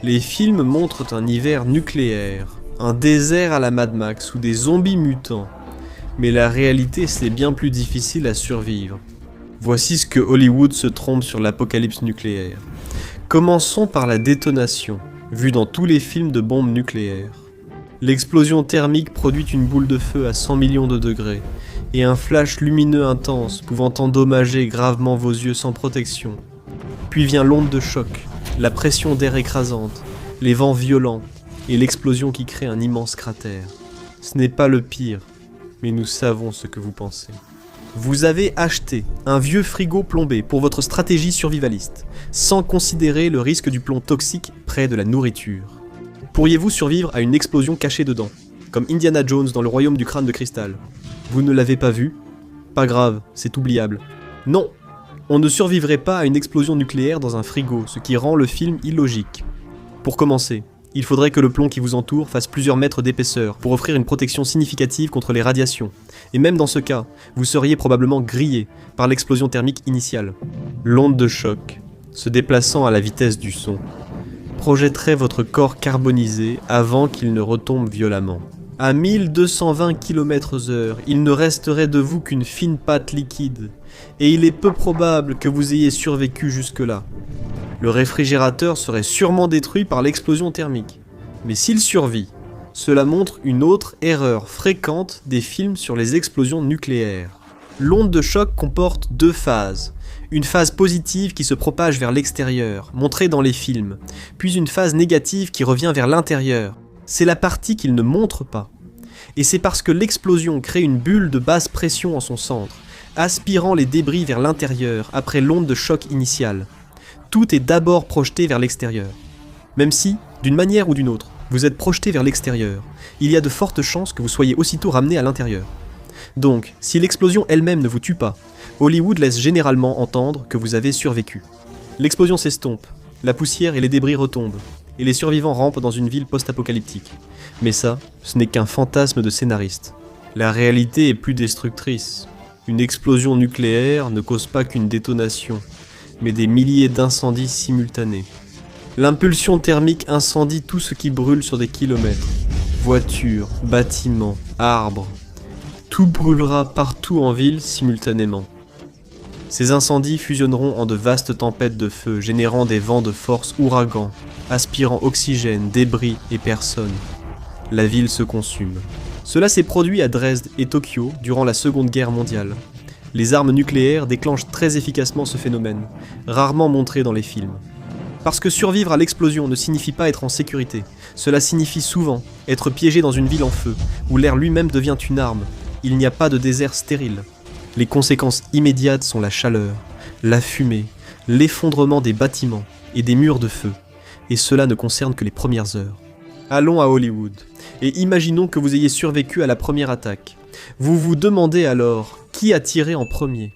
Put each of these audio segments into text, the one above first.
Les films montrent un hiver nucléaire, un désert à la Mad Max ou des zombies mutants. Mais la réalité, c'est bien plus difficile à survivre. Voici ce que Hollywood se trompe sur l'apocalypse nucléaire. Commençons par la détonation, vue dans tous les films de bombes nucléaires. L'explosion thermique produit une boule de feu à 100 millions de degrés, et un flash lumineux intense pouvant endommager gravement vos yeux sans protection. Puis vient l'onde de choc, la pression d'air écrasante, les vents violents, et l'explosion qui crée un immense cratère. Ce n'est pas le pire, mais nous savons ce que vous pensez. Vous avez acheté un vieux frigo plombé pour votre stratégie survivaliste, sans considérer le risque du plomb toxique près de la nourriture. Pourriez-vous survivre à une explosion cachée dedans, comme Indiana Jones dans le royaume du crâne de cristal? Vous ne l'avez pas vu? Pas grave, c'est oubliable. Non, on ne survivrait pas à une explosion nucléaire dans un frigo, ce qui rend le film illogique. Pour commencer, il faudrait que le plomb qui vous entoure fasse plusieurs mètres d'épaisseur pour offrir une protection significative contre les radiations. Et même dans ce cas, vous seriez probablement grillé par l'explosion thermique initiale. L'onde de choc, se déplaçant à la vitesse du son, projetterait votre corps carbonisé avant qu'il ne retombe violemment. À 1220 km/h, il ne resterait de vous qu'une fine pâte liquide, et il est peu probable que vous ayez survécu jusque-là. Le réfrigérateur serait sûrement détruit par l'explosion thermique. Mais s'il survit, cela montre une autre erreur fréquente des films sur les explosions nucléaires. L'onde de choc comporte deux phases. Une phase positive qui se propage vers l'extérieur, montrée dans les films, puis une phase négative qui revient vers l'intérieur. C'est la partie qu'ils ne montrent pas. Et c'est parce que l'explosion crée une bulle de basse pression en son centre, aspirant les débris vers l'intérieur après l'onde de choc initiale. Tout est d'abord projeté vers l'extérieur. Même si, d'une manière ou d'une autre, vous êtes projeté vers l'extérieur, il y a de fortes chances que vous soyez aussitôt ramené à l'intérieur. Donc, si l'explosion elle-même ne vous tue pas, Hollywood laisse généralement entendre que vous avez survécu. L'explosion s'estompe, la poussière et les débris retombent, et les survivants rampent dans une ville post-apocalyptique. Mais ça, ce n'est qu'un fantasme de scénariste. La réalité est plus destructrice. Une explosion nucléaire ne cause pas qu'une détonation, mais des milliers d'incendies simultanés. L'impulsion thermique incendie tout ce qui brûle sur des kilomètres. Voitures, bâtiments, arbres. Tout brûlera partout en ville simultanément. Ces incendies fusionneront en de vastes tempêtes de feu, générant des vents de force ouragans, aspirant oxygène, débris et personnes. La ville se consume. Cela s'est produit à Dresde et Tokyo durant la Seconde Guerre mondiale. Les armes nucléaires déclenchent très efficacement ce phénomène, rarement montré dans les films. Parce que survivre à l'explosion ne signifie pas être en sécurité, cela signifie souvent être piégé dans une ville en feu, où l'air lui-même devient une arme. Il n'y a pas de désert stérile. Les conséquences immédiates sont la chaleur, la fumée, l'effondrement des bâtiments et des murs de feu. Et cela ne concerne que les premières heures. Allons à Hollywood, et imaginons que vous ayez survécu à la première attaque. Vous vous demandez alors, qui a tiré en premier?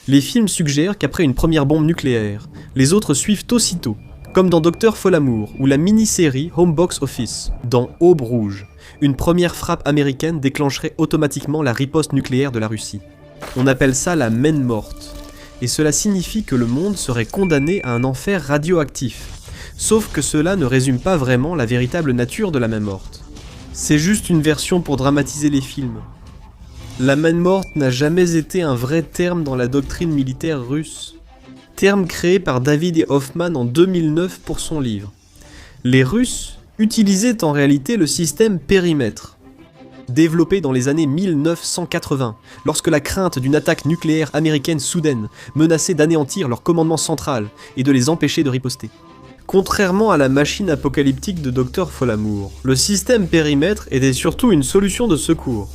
Les films suggèrent qu'après une première bombe nucléaire, les autres suivent aussitôt, comme dans Dr Folamour ou la mini-série Home Box Office, dans Aube Rouge. Une première frappe américaine déclencherait automatiquement la riposte nucléaire de la Russie. On appelle ça la main morte, et cela signifie que le monde serait condamné à un enfer radioactif. Sauf que cela ne résume pas vraiment la véritable nature de la main morte. C'est juste une version pour dramatiser les films. La main morte n'a jamais été un vrai terme dans la doctrine militaire russe. Terme créé par David et Hoffman en 2009 pour son livre. Les Russes utilisaient en réalité le système périmètre, développé dans les années 1980, lorsque la crainte d'une attaque nucléaire américaine soudaine menaçait d'anéantir leur commandement central et de les empêcher de riposter. Contrairement à la machine apocalyptique de Dr Folamour, le système périmètre était surtout une solution de secours.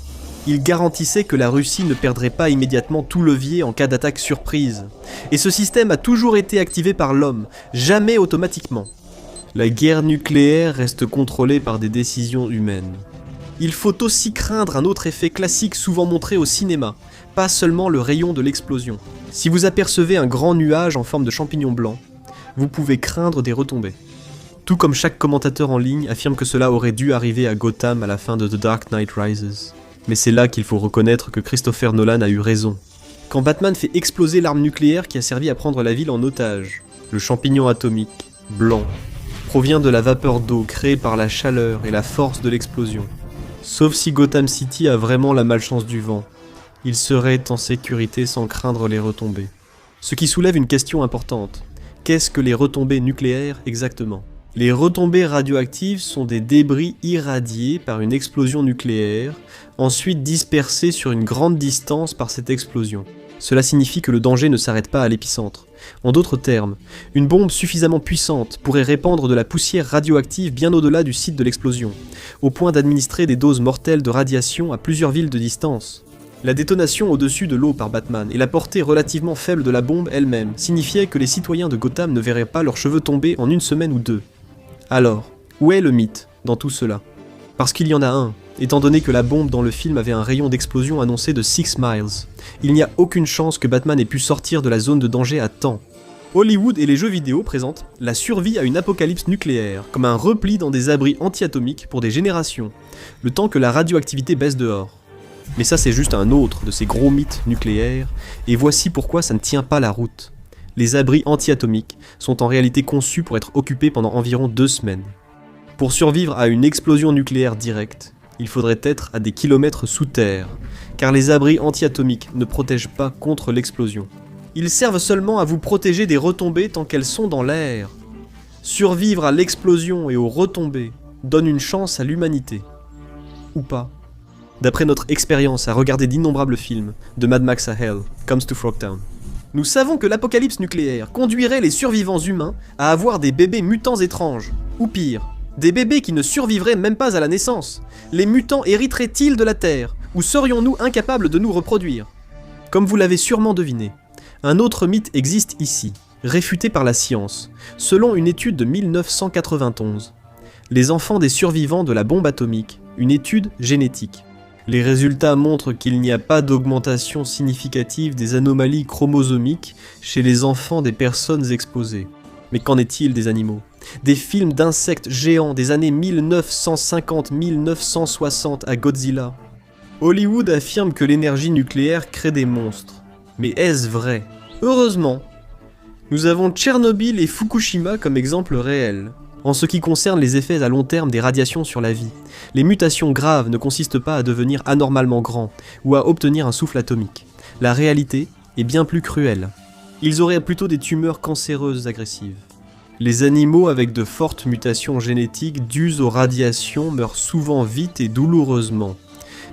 Il garantissait que la Russie ne perdrait pas immédiatement tout levier en cas d'attaque surprise. Et ce système a toujours été activé par l'homme, jamais automatiquement. La guerre nucléaire reste contrôlée par des décisions humaines. Il faut aussi craindre un autre effet classique souvent montré au cinéma, pas seulement le rayon de l'explosion. Si vous apercevez un grand nuage en forme de champignon blanc, vous pouvez craindre des retombées. Tout comme chaque commentateur en ligne affirme que cela aurait dû arriver à Gotham à la fin de The Dark Knight Rises. Mais c'est là qu'il faut reconnaître que Christopher Nolan a eu raison. Quand Batman fait exploser l'arme nucléaire qui a servi à prendre la ville en otage, le champignon atomique, blanc, provient de la vapeur d'eau créée par la chaleur et la force de l'explosion. Sauf si Gotham City a vraiment la malchance du vent, il serait en sécurité sans craindre les retombées. Ce qui soulève une question importante. Qu'est-ce que les retombées nucléaires exactement ? Les retombées radioactives sont des débris irradiés par une explosion nucléaire, ensuite dispersés sur une grande distance par cette explosion. Cela signifie que le danger ne s'arrête pas à l'épicentre. En d'autres termes, une bombe suffisamment puissante pourrait répandre de la poussière radioactive bien au-delà du site de l'explosion, au point d'administrer des doses mortelles de radiation à plusieurs villes de distance. La détonation au-dessus de l'eau par Batman et la portée relativement faible de la bombe elle-même signifiaient que les citoyens de Gotham ne verraient pas leurs cheveux tomber en une semaine ou deux. Alors, où est le mythe dans tout cela ? Parce qu'il y en a un, étant donné que la bombe dans le film avait un rayon d'explosion annoncé de 6 miles. Il n'y a aucune chance que Batman ait pu sortir de la zone de danger à temps. Hollywood et les jeux vidéo présentent la survie à une apocalypse nucléaire comme un repli dans des abris anti-atomiques pour des générations, le temps que la radioactivité baisse dehors. Mais ça c'est juste un autre de ces gros mythes nucléaires, et voici pourquoi ça ne tient pas la route. Les abris anti-atomiques sont en réalité conçus pour être occupés pendant environ 2 semaines. Pour survivre à une explosion nucléaire directe, il faudrait être à des kilomètres sous terre, car les abris anti-atomiques ne protègent pas contre l'explosion. Ils servent seulement à vous protéger des retombées tant qu'elles sont dans l'air. Survivre à l'explosion et aux retombées donne une chance à l'humanité. Ou pas. D'après notre expérience à regarder d'innombrables films, de Mad Max à Hell, Comes to Frogtown. Nous savons que l'apocalypse nucléaire conduirait les survivants humains à avoir des bébés mutants étranges, ou pire, des bébés qui ne survivraient même pas à la naissance. Les mutants hériteraient-ils de la Terre, ou serions-nous incapables de nous reproduire ? Comme vous l'avez sûrement deviné, un autre mythe existe ici, réfuté par la science, selon une étude de 1991. Les enfants des survivants de la bombe atomique, une étude génétique. Les résultats montrent qu'il n'y a pas d'augmentation significative des anomalies chromosomiques chez les enfants des personnes exposées. Mais qu'en est-il des animaux ? Des films d'insectes géants des années 1950-1960 à Godzilla. Hollywood affirme que l'énergie nucléaire crée des monstres. Mais est-ce vrai ? Heureusement, nous avons Tchernobyl et Fukushima comme exemples réels. En ce qui concerne les effets à long terme des radiations sur la vie, les mutations graves ne consistent pas à devenir anormalement grands ou à obtenir un souffle atomique. La réalité est bien plus cruelle. Ils auraient plutôt des tumeurs cancéreuses agressives. Les animaux avec de fortes mutations génétiques dues aux radiations meurent souvent vite et douloureusement.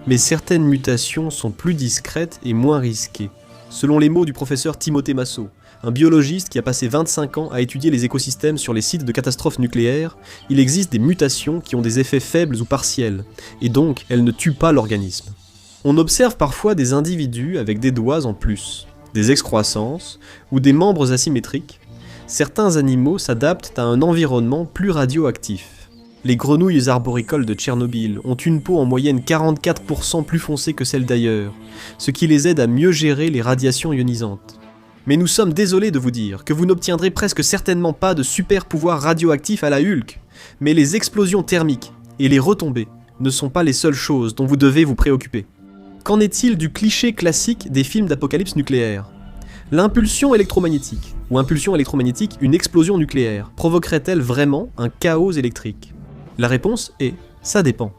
Mais certaines mutations sont plus discrètes et moins risquées. Selon les mots du professeur Timothée Massot, un biologiste qui a passé 25 ans à étudier les écosystèmes sur les sites de catastrophes nucléaires, il existe des mutations qui ont des effets faibles ou partiels, et donc elles ne tuent pas l'organisme. On observe parfois des individus avec des doigts en plus, des excroissances ou des membres asymétriques. Certains animaux s'adaptent à un environnement plus radioactif. Les grenouilles arboricoles de Tchernobyl ont une peau en moyenne 44% plus foncée que celle d'ailleurs, ce qui les aide à mieux gérer les radiations ionisantes. Mais nous sommes désolés de vous dire que vous n'obtiendrez presque certainement pas de super pouvoirs radioactifs à la Hulk, mais les explosions thermiques et les retombées ne sont pas les seules choses dont vous devez vous préoccuper. Qu'en est-il du cliché classique des films d'apocalypse nucléaire ? L'impulsion électromagnétique, ou impulsion électromagnétique, une explosion nucléaire, provoquerait-elle vraiment un chaos électrique ? La réponse est « ça dépend ».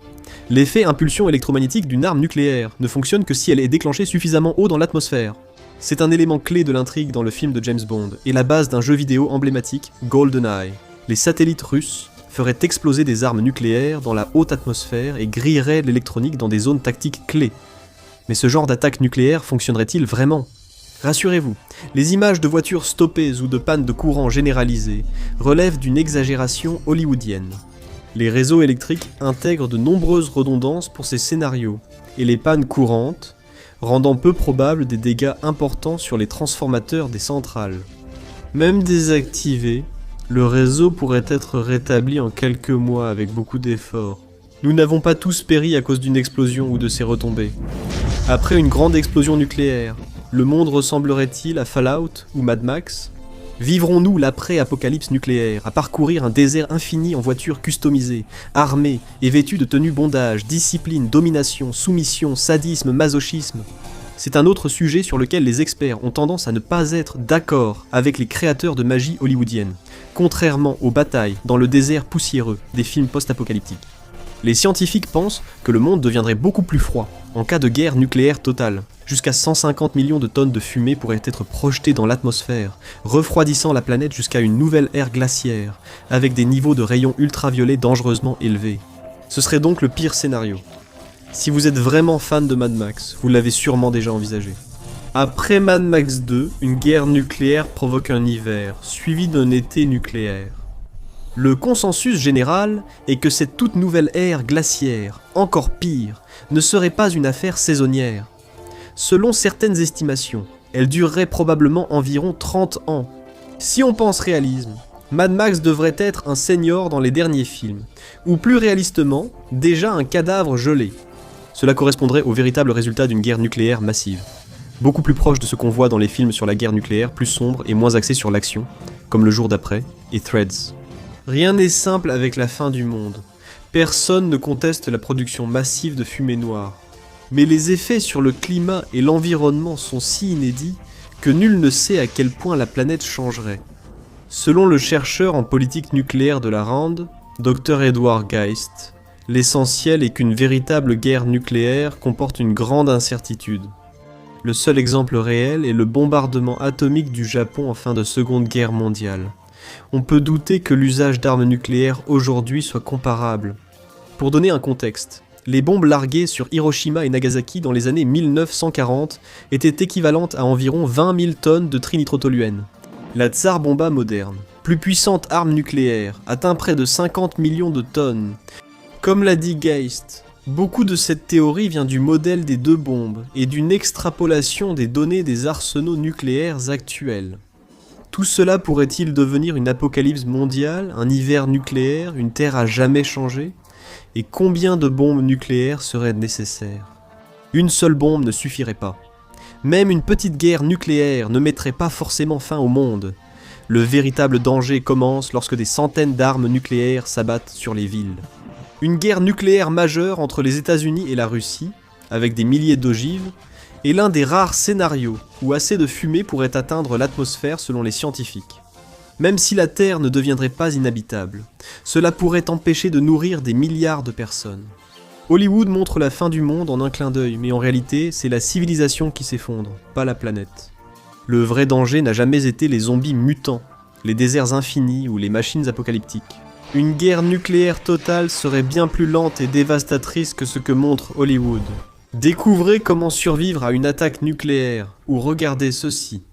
L'effet impulsion électromagnétique d'une arme nucléaire ne fonctionne que si elle est déclenchée suffisamment haut dans l'atmosphère. C'est un élément clé de l'intrigue dans le film de James Bond et la base d'un jeu vidéo emblématique, GoldenEye. Les satellites russes feraient exploser des armes nucléaires dans la haute atmosphère et grilleraient l'électronique dans des zones tactiques clés. Mais ce genre d'attaque nucléaire fonctionnerait-il vraiment ? Rassurez-vous, les images de voitures stoppées ou de pannes de courant généralisées relèvent d'une exagération hollywoodienne. Les réseaux électriques intègrent de nombreuses redondances pour ces scénarios, et les pannes courantes rendant peu probable des dégâts importants sur les transformateurs des centrales. Même désactivé, le réseau pourrait être rétabli en quelques mois avec beaucoup d'efforts. Nous n'avons pas tous péri à cause d'une explosion ou de ses retombées. Après une grande explosion nucléaire, le monde ressemblerait-il à Fallout ou Mad Max ? Vivrons-nous l'après-apocalypse nucléaire, à parcourir un désert infini en voitures customisées, armées et vêtues de tenues bondage, discipline, domination, soumission, sadisme, masochisme ? C'est un autre sujet sur lequel les experts ont tendance à ne pas être d'accord avec les créateurs de magie hollywoodienne, contrairement aux batailles dans le désert poussiéreux des films post-apocalyptiques. Les scientifiques pensent que le monde deviendrait beaucoup plus froid en cas de guerre nucléaire totale. Jusqu'à 150 millions de tonnes de fumée pourraient être projetées dans l'atmosphère, refroidissant la planète jusqu'à une nouvelle ère glaciaire, avec des niveaux de rayons ultraviolets dangereusement élevés. Ce serait donc le pire scénario. Si vous êtes vraiment fan de Mad Max, vous l'avez sûrement déjà envisagé. Après Mad Max 2, une guerre nucléaire provoque un hiver, suivi d'un été nucléaire. Le consensus général est que cette toute nouvelle ère glaciaire, encore pire, ne serait pas une affaire saisonnière. Selon certaines estimations, elle durerait probablement environ 30 ans. Si on pense réalisme, Mad Max devrait être un senior dans les derniers films, ou plus réalistement, déjà un cadavre gelé. Cela correspondrait au véritable résultat d'une guerre nucléaire massive. Beaucoup plus proche de ce qu'on voit dans les films sur la guerre nucléaire, plus sombre et moins axé sur l'action, comme Le Jour d'après et Threads. Rien n'est simple avec la fin du monde. Personne ne conteste la production massive de fumée noire. Mais les effets sur le climat et l'environnement sont si inédits que nul ne sait à quel point la planète changerait. Selon le chercheur en politique nucléaire de la RAND, Dr Edward Geist, l'essentiel est qu'une véritable guerre nucléaire comporte une grande incertitude. Le seul exemple réel est le bombardement atomique du Japon en fin de Seconde Guerre mondiale. On peut douter que l'usage d'armes nucléaires aujourd'hui soit comparable. Pour donner un contexte, les bombes larguées sur Hiroshima et Nagasaki dans les années 1940 étaient équivalentes à environ 20 000 tonnes de trinitrotoluène. La Tsar Bomba moderne, plus puissante arme nucléaire, atteint près de 50 millions de tonnes. Comme l'a dit Geist, beaucoup de cette théorie vient du modèle des deux bombes et d'une extrapolation des données des arsenaux nucléaires actuels. Tout cela pourrait-il devenir une apocalypse mondiale, un hiver nucléaire, une Terre à jamais changée? Et combien de bombes nucléaires seraient nécessaires? Une seule bombe ne suffirait pas. Même une petite guerre nucléaire ne mettrait pas forcément fin au monde. Le véritable danger commence lorsque des centaines d'armes nucléaires s'abattent sur les villes. Une guerre nucléaire majeure entre les États-Unis et la Russie, avec des milliers d'ogives, est l'un des rares scénarios où assez de fumée pourrait atteindre l'atmosphère selon les scientifiques. Même si la Terre ne deviendrait pas inhabitable, cela pourrait empêcher de nourrir des milliards de personnes. Hollywood montre la fin du monde en un clin d'œil, mais en réalité, c'est la civilisation qui s'effondre, pas la planète. Le vrai danger n'a jamais été les zombies mutants, les déserts infinis ou les machines apocalyptiques. Une guerre nucléaire totale serait bien plus lente et dévastatrice que ce que montre Hollywood. Découvrez comment survivre à une attaque nucléaire, ou regardez ceci.